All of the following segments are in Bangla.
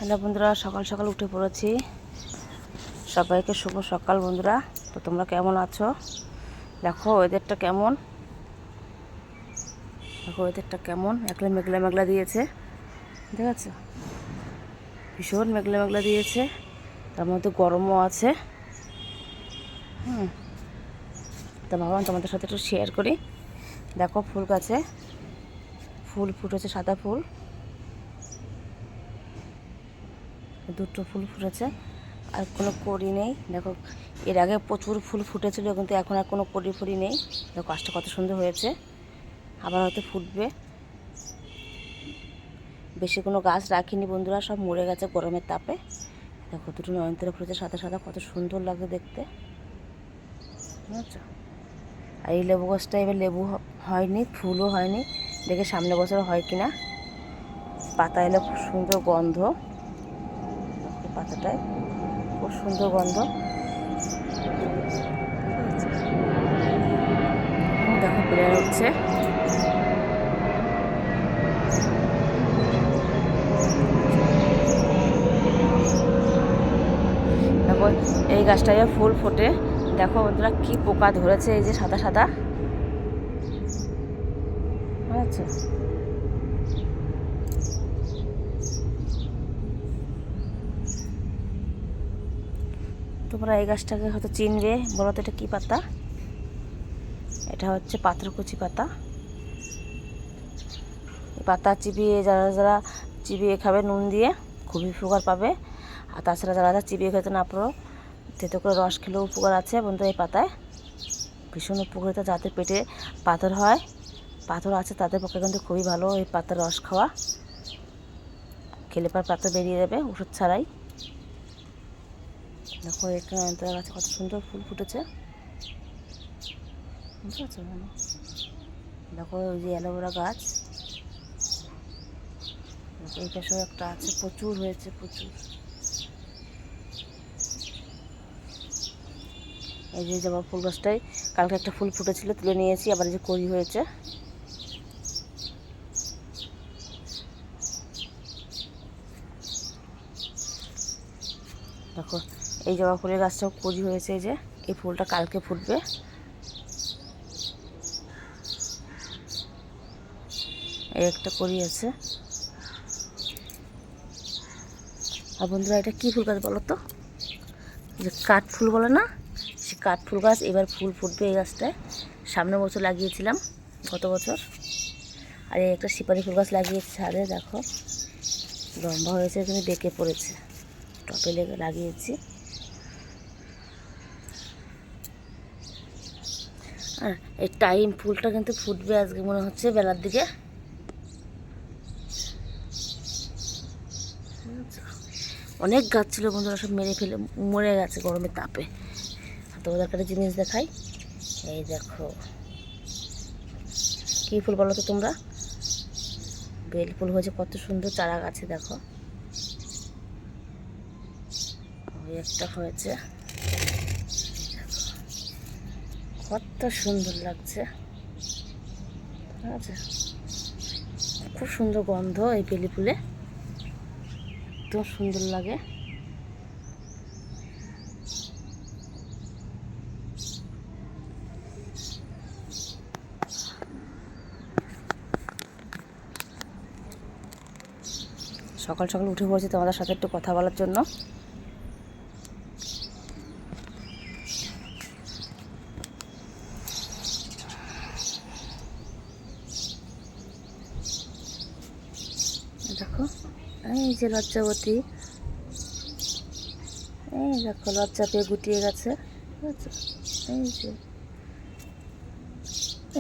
হ্যালো বন্ধুরা, সকাল সকাল উঠে পড়েছি। সবাইকে শুভ সকাল বন্ধুরা। তো তোমরা কেমন আছো? দেখো ওয়েদারটা কেমন, একলা মেঘলা মেঘলা দিয়েছে, ঠিক আছে? ভীষণ মেঘলা মেঘলা দিয়েছে, তার মধ্যে গরমও আছে। তা ভাবলাম তোমাদের সাথে একটু শেয়ার করি। দেখো ফুল গাছে ফুল ফুটেছে, সাদা ফুল, দুটো ফুল ফুটেছে, আর কোনো কড়ি নেই। দেখো এর আগে প্রচুর ফুল ফুটেছিল, কিন্তু এখন আর কোনো কড়ি ফড়ি নেই। দেখো গাছটা কত সুন্দর হয়েছে, আবার হয়তো ফুটবে। বেশি কোনো গাছ রাখিনি বন্ধুরা, সব মরে গেছে গরমের তাপে। দেখো দুটো নয়নতারা ফুটেছে সাদা সাদা, কত সুন্দর লাগে দেখতে, বুঝছো? আর এই লেবু গাছটা এবার লেবু হয়নি, ফুলও হয়নি, দেখে সামনে বছর হয় কিনা। পাতা এলে খুব সুন্দর গন্ধ, পাতাটায় খুব সুন্দর গন্ধ। দেখো প্লেয়ার উঠছে, দেখো এই গাছটায় ফুল ফোটে। দেখো বন্ধুরা কি পোকা ধরেছে, এই যে সাদা সাদা, আচ্ছা। তোমরা এই গাছটাকে হয়তো চিনবে, বলো তো এটা কী পাতা? এটা হচ্ছে পাথরকুচি পাতা। এই পাতা চিবিয়ে যারা যারা চিবিয়ে খাবে নুন দিয়ে, খুবই উপকার পাবে। আর তাছাড়া যারা যারা চিবিয়ে খেতে না পারো, তেতো করে রস খেলেও উপকার আছে বন্ধু। এই পাতায় ভীষণ উপকারিতা, যাদের পেটে পাথর হয়, পাথর আছে, তাদের পক্ষে কিন্তু খুবই ভালো এই পাতার রস খাওয়া। খেলে পর পাতা বেরিয়ে যাবে ওষুধ ছাড়াই। দেখো এখানে নয়নতারা গাছে কত সুন্দর ফুল ফুটেছে, বুঝতে পারছো? দেখো ওই যে অ্যালোভেরা গাছ, এই পাশেও একটা আছে, প্রচুর হয়েছে, প্রচুর। এই যে জবা ফুল গাছটায় কালকে একটা ফুল ফুটেছিল, তুলে নিয়েছি, আবার যে কড়ি হয়েছে। দেখো এই জবা ফুলের গাছটাও কড়ি হয়েছে, এই যে এই ফুলটা কালকে ফুটবে। এই একটা কড়ি আছে। আর বন্ধুরা এটা কী ফুল গাছ বলো তো? যে কাঠ ফুল বলে না, সে কাঠ ফুল গাছ এবার ফুল ফুটবে এই গাছটায়। সামনে বছর লাগিয়েছিলাম, গত বছর। আর এই একটা সুপারি ফুল গাছ লাগিয়েছি ছাদে, দেখো লম্বা হয়েছে, কিন্তু বেঁকে পড়েছে, টপে লেগে লাগিয়েছি। আর এই টাইম ফুলটা কিন্তু ফুটবে আজকে মনে হচ্ছে বেলার দিকে। অনেক গাছ ছিল বন্ধুরা, সব মেরে ফেলে মরে গেছে গরমের তাপে। তো ওদের একটা জিনিস দেখাই, এই দেখো কী ফুল বলো তো তোমরা? বেল ফুল হয়েছে, কত সুন্দর চারা গাছে। দেখো ওই একটা হয়েছে, কত সুন্দর লাগছে, আচ্ছা। খুব সুন্দর গন্ধ এই বেলি ফুলে, একদম সুন্দর লাগে। সকাল সকাল উঠে পড়েছি তোমাদের সাথে একটু কথা বলার জন্য। দেখো এই যে লজ্জাবতী, এই দেখো লজ্জা পেয়ে গুটিয়ে গেছে, এই যে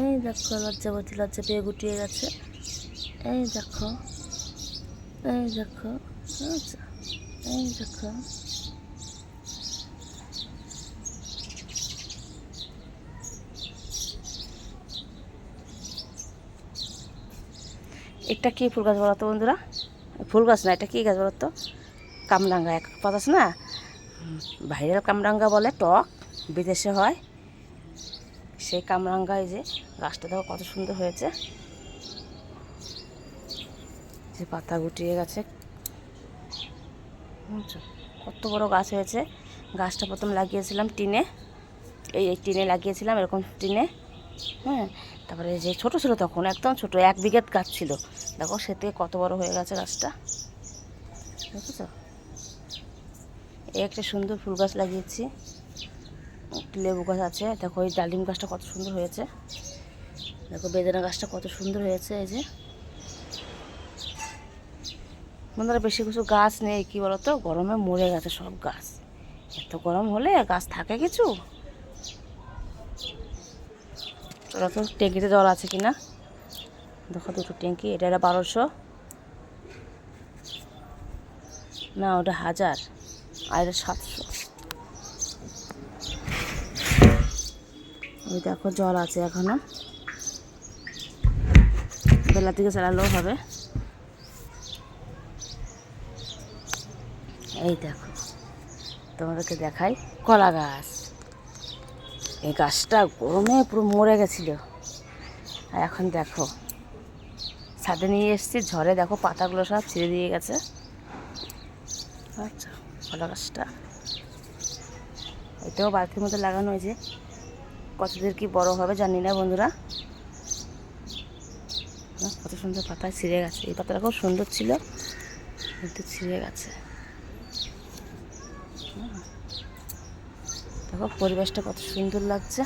এই দেখো লজ্জাবতী লজ্জা পেয়ে গুটিয়ে গেছে, এই দেখো, এই দেখো, আচ্ছা, এই দেখো। এটা কি ফুল গাছ বলো তো বন্ধুরা? ফুল গাছ না, এটা কি গাছ বলো তো? কামরাঙ্গা, এক পাতা আছে না, ভাইরাল কামরাঙ্গা বলে, টক, বিদেশে হয় সেই কামরাঙ্গা। এই যে গাছটা দেখো কত সুন্দর হয়েছে, যে পাতা গুটিয়ে গেছে, বুঝছো কত বড় গাছ হয়েছে। গাছটা প্রথম লাগিয়েছিলাম টিনে, এই টিনে লাগিয়েছিলাম, এরকম টিনে। হ্যাঁ, তারপরে যে ছোট ছিল তখন, একদম ছোট, 1 বিঘে গাছ ছিল। দেখো সে থেকে কত বড় হয়ে গেছে গাছটা, দেখেছো? এই একটা সুন্দর ফুল গাছ লাগিয়েছি, লেবু গাছ আছে। দেখো এই ডালিম গাছটা কত সুন্দর হয়েছে, দেখো বেদানা গাছটা কত সুন্দর হয়েছে। এই যে বন্ধুরা, বেশি কিছু গাছ নেই, কি বলতো, গরমে মরে গেছে সব গাছ। এত গরম হলে গাছ থাকে কিছু? ওরা তো ট্যাঙ্কিতে জল আছে কিনা দেখো, দুটো ট্যাঙ্কি। এটা 1200, না ওটা 1000, আর এটা 700। ওই দেখো জল আছে এখনো, বেলা থেকে চালালেও হবে। এই দেখো তোমাদেরকে দেখাই কলা গাছ। এই গাছটা গরমে পুরো মরে গেছিলো, আর এখন দেখো ছাদে নিয়ে এসেছি, ঝড়ে দেখো পাতাগুলো সব ছিঁড়ে দিয়ে গেছে। আচ্ছা, কলা গাছটা এটাও বালতির মধ্যে লাগানো হয়েছে, কতদের কি বড় হবে জানি না বন্ধুরা। কত সুন্দর পাতা ছিঁড়ে গেছে, এই পাতাটা খুব সুন্দর ছিল কিন্তু ছিঁড়ে গেছে। দেখো পরিবেশটা কত সুন্দর লাগছে।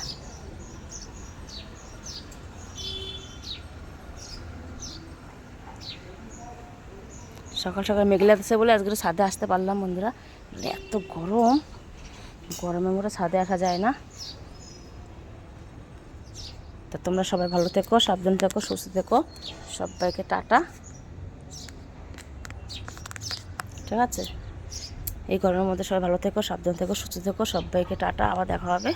সকাল সকাল মেঘলা দিচ্ছে বলে আজকে ছাদে আসতে পারলাম বন্ধুরা, এত গরম, গরমে মোড়ে ছাদে আসা যায় না। তা তোমরা সবাই ভালো থেকো, সাবধান থেকো, সুস্থ থেকো, সবাইকে টাটা। ঠিক আছে, এই গরমের মধ্যে সবাই ভালো থেকো, সাবধান থেকো, সুস্থ থেকো, সবাইকে টাটা, আবার দেখা হবে।